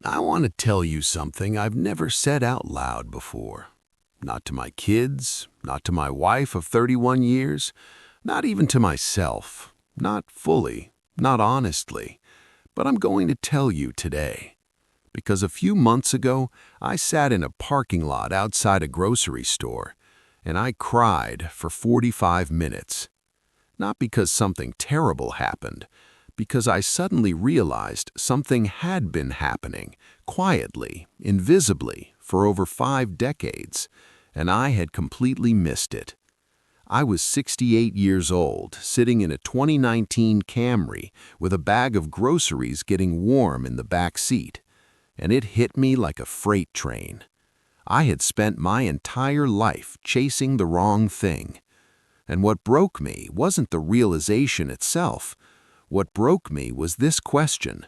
I want to tell you something I've never said out loud before. Not to my kids, not to my wife of 31 years, not even to myself, not fully, not honestly. But I'm going to tell you today. Because a few months ago, I sat in a parking lot outside a grocery store, and I cried for 45 minutes. Not because something terrible happened, because I suddenly realized something had been happening, quietly, invisibly, for over 5 decades, and I had completely missed it. I was 68 years old, sitting in a 2019 Camry with a bag of groceries getting warm in the back seat, and it hit me like a freight train. I had spent my entire life chasing the wrong thing. And what broke me wasn't the realization itself. What broke me was this question: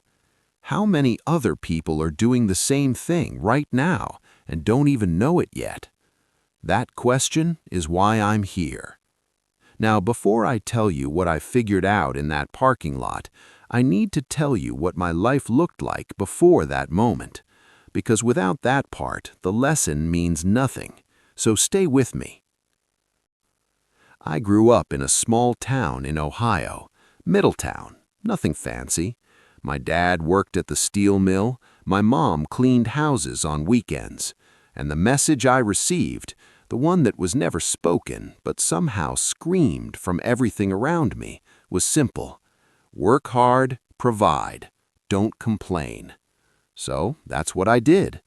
how many other people are doing the same thing right now and don't even know it yet? That question is why I'm here. Now, before I tell you what I figured out in that parking lot, I need to tell you what my life looked like before that moment. Because without that part, the lesson means nothing. So stay with me. I grew up in a small town in Ohio, Middletown, nothing fancy. My dad worked at the steel mill, my mom cleaned houses on weekends, and the message I received, the one that was never spoken but somehow screamed from everything around me, was simple: work hard, provide, don't complain. So that's what I did.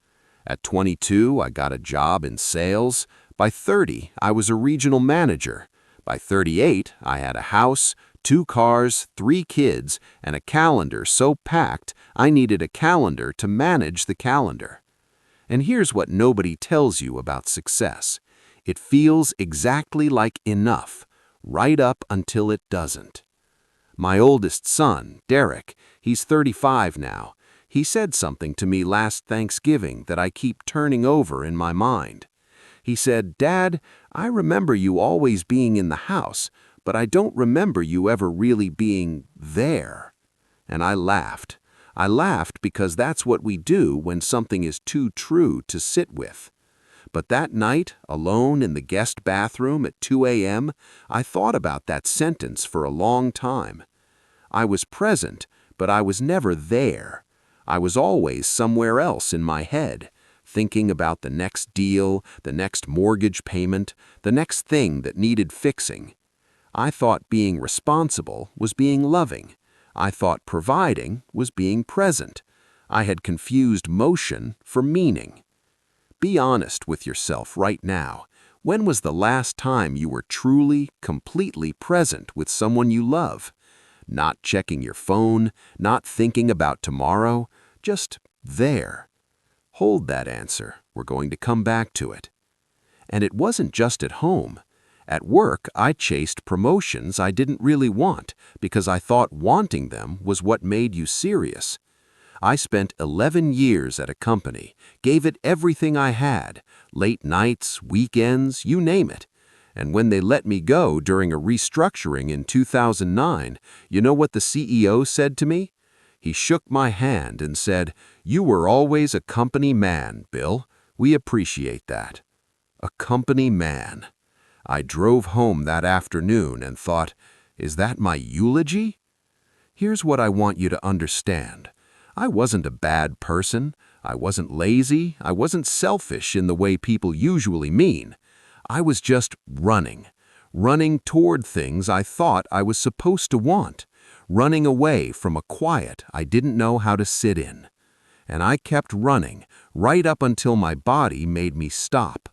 At 22, I got a job in sales. By 30, I was a regional manager. By 38, I had a house, 2 cars, 3 kids, and a calendar so packed I needed a calendar to manage the calendar. And here's what nobody tells you about success. It feels exactly like enough, right up until it doesn't. My oldest son, Derek, he's 35 now. He said something to me last Thanksgiving that I keep turning over in my mind. He said, "Dad, I remember you always being in the house, but I don't remember you ever really being there." And I laughed. I laughed because that's what we do when something is too true to sit with. But that night, alone in the guest bathroom at 2 a.m., I thought about that sentence for a long time. I was present, but I was never there. I was always somewhere else in my head, thinking about the next deal, the next mortgage payment, the next thing that needed fixing. I thought being responsible was being loving. I thought providing was being present. I had confused motion for meaning. Be honest with yourself right now. When was the last time you were truly, completely present with someone you love? Not checking your phone, not thinking about tomorrow, just there. Hold that answer. We're going to come back to it. And it wasn't just at home. At work, I chased promotions I didn't really want because I thought wanting them was what made you serious. I spent 11 years at a company, gave it everything I had, late nights, weekends, you name it. And when they let me go during a restructuring in 2009, you know what the CEO said to me? He shook my hand and said, "You were always a company man, Bill. We appreciate that." A company man. I drove home that afternoon and thought, is that my eulogy? Here's what I want you to understand. I wasn't a bad person. I wasn't lazy. I wasn't selfish in the way people usually mean. I was just running toward things I thought I was supposed to want, running away from a quiet I didn't know how to sit in. And I kept running, right up until my body made me stop.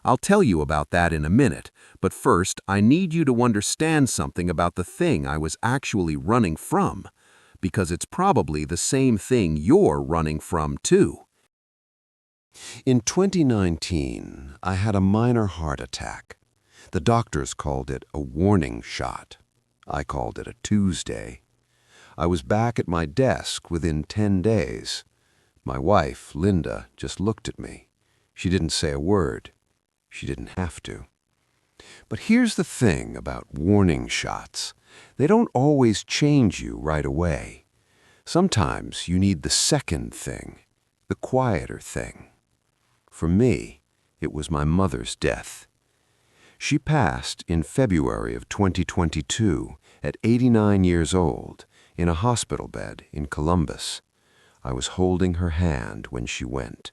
I'll tell you about that in a minute, but first I need you to understand something about the thing I was actually running from, because it's probably the same thing you're running from too. In 2019, I had a minor heart attack. The doctors called it a warning shot. I called it a Tuesday. I was back at my desk within 10 days. My wife, Linda, just looked at me. She didn't say a word. She didn't have to. But here's the thing about warning shots. They don't always change you right away. Sometimes you need the second thing, the quieter thing. For me, it was my mother's death. She passed in February of 2022 at 89 years old in a hospital bed in Columbus. I was holding her hand when she went.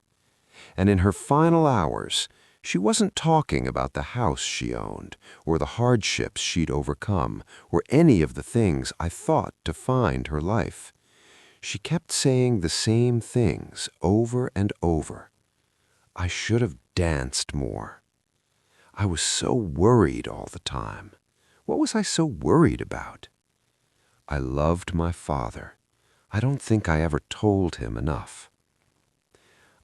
And in her final hours, she wasn't talking about the house she owned, or the hardships she'd overcome, or any of the things I thought defined her life. She kept saying the same things over and over. I should have danced more. I was so worried all the time. What was I so worried about? I loved my father. I don't think I ever told him enough.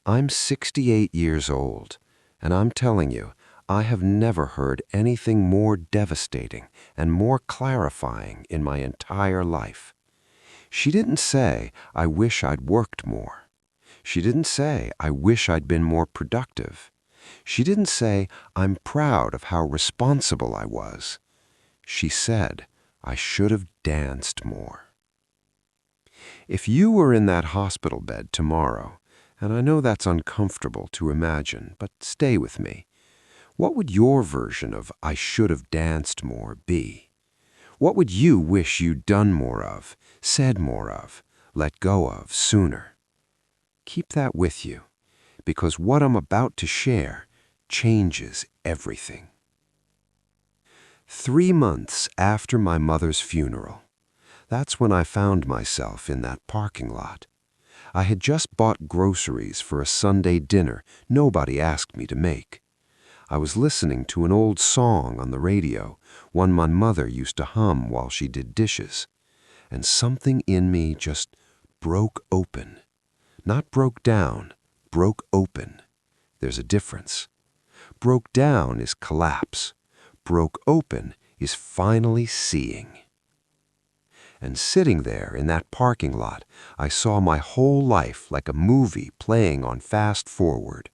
I'm 68 years old, and I'm telling you, I have never heard anything more devastating and more clarifying in my entire life. She didn't say, I wish I'd worked more. She didn't say, I wish I'd been more productive. She didn't say, I'm proud of how responsible I was. She said, I should have danced more. If you were in that hospital bed tomorrow, and I know that's uncomfortable to imagine, but stay with me, what would your version of I should have danced more be? What would you wish you'd done more of, said more of, let go of sooner? Keep that with you, because what I'm about to share changes everything. 3 months after my mother's funeral, that's when I found myself in that parking lot. I had just bought groceries for a Sunday dinner nobody asked me to make. I was listening to an old song on the radio, one my mother used to hum while she did dishes, and something in me just broke open. Not broke down, broke open. There's a difference. Broke down is collapse. Broke open is finally seeing. And sitting there in that parking lot, I saw my whole life like a movie playing on fast forward.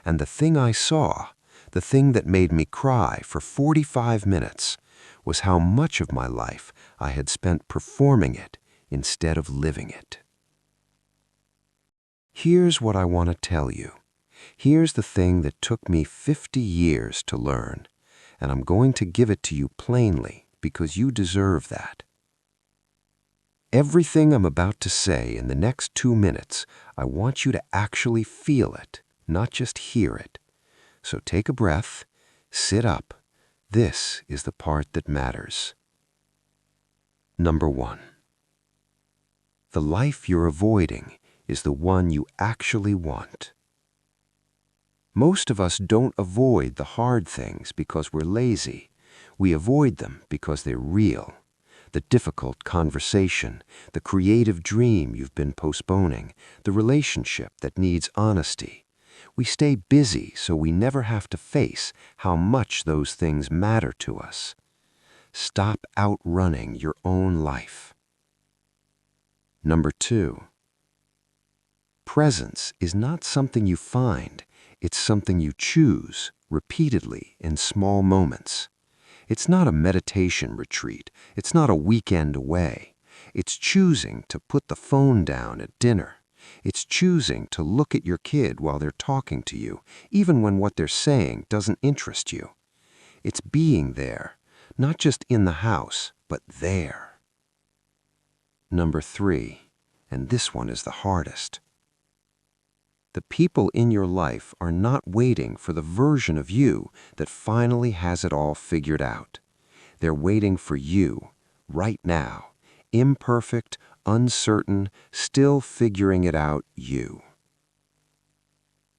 And the thing I saw, the thing that made me cry for 45 minutes, was how much of my life I had spent performing it instead of living it. Here's what I want to tell you. Here's the thing that took me 50 years to learn, and I'm going to give it to you plainly because you deserve that. Everything I'm about to say in the next 2 minutes, I want you to actually feel it, not just hear it. So take a breath, sit up. This is the part that matters. Number 1. The life you're avoiding is the one you actually want. Most of us don't avoid the hard things because we're lazy. We avoid them because they're real. The difficult conversation, the creative dream you've been postponing, the relationship that needs honesty. We stay busy so we never have to face how much those things matter to us. Stop outrunning your own life. Number 2. Presence is not something you find. It's something you choose repeatedly in small moments. It's not a meditation retreat. It's not a weekend away. It's choosing to put the phone down at dinner. It's choosing to look at your kid while they're talking to you, even when what they're saying doesn't interest you. It's being there, not just in the house, but there. Number 3, and this one is the hardest. The people in your life are not waiting for the version of you that finally has it all figured out. They're waiting for you, right now, imperfect, uncertain, still figuring it out you.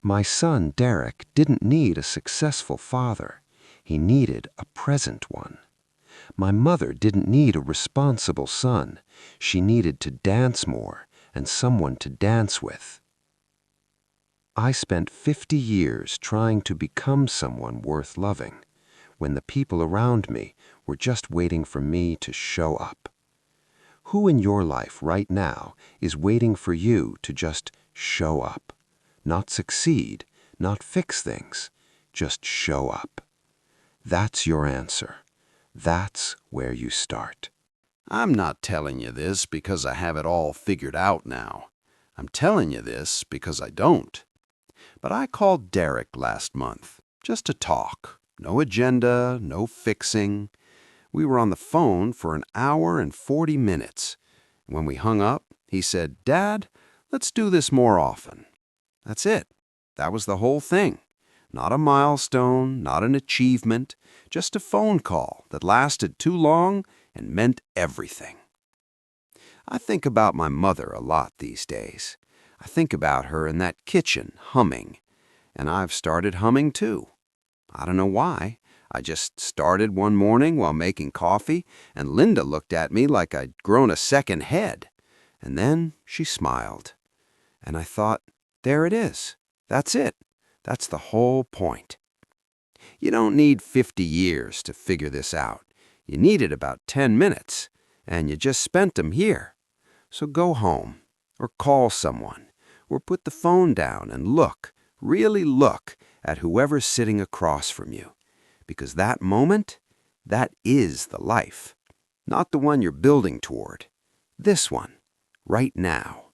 My son, Derek, didn't need a successful father. He needed a present one. My mother didn't need a responsible son. She needed to dance more and someone to dance with. I spent 50 years trying to become someone worth loving, when the people around me were just waiting for me to show up. Who in your life right now is waiting for you to just show up? Not succeed, not fix things, just show up. That's your answer. That's where you start. I'm not telling you this because I have it all figured out now. I'm telling you this because I don't. But I called Derek last month, just to talk. No agenda, no fixing. We were on the phone for an hour and 40 minutes. When we hung up, he said, "Dad, let's do this more often." That's it. That was the whole thing. Not a milestone, not an achievement, just a phone call that lasted too long and meant everything. I think about my mother a lot these days. I think about her in that kitchen humming, and I've started humming too. I don't know why. I just started one morning while making coffee, and Linda looked at me like I'd grown a second head. And then she smiled. And I thought, there it is. That's it. That's the whole point. You don't need 50 years to figure this out. You needed about 10 minutes, and you just spent them here. So go home, or call someone, or put the phone down and look, really look, at whoever's sitting across from you. Because that moment, that is the life. Not the one you're building toward. This one, right now.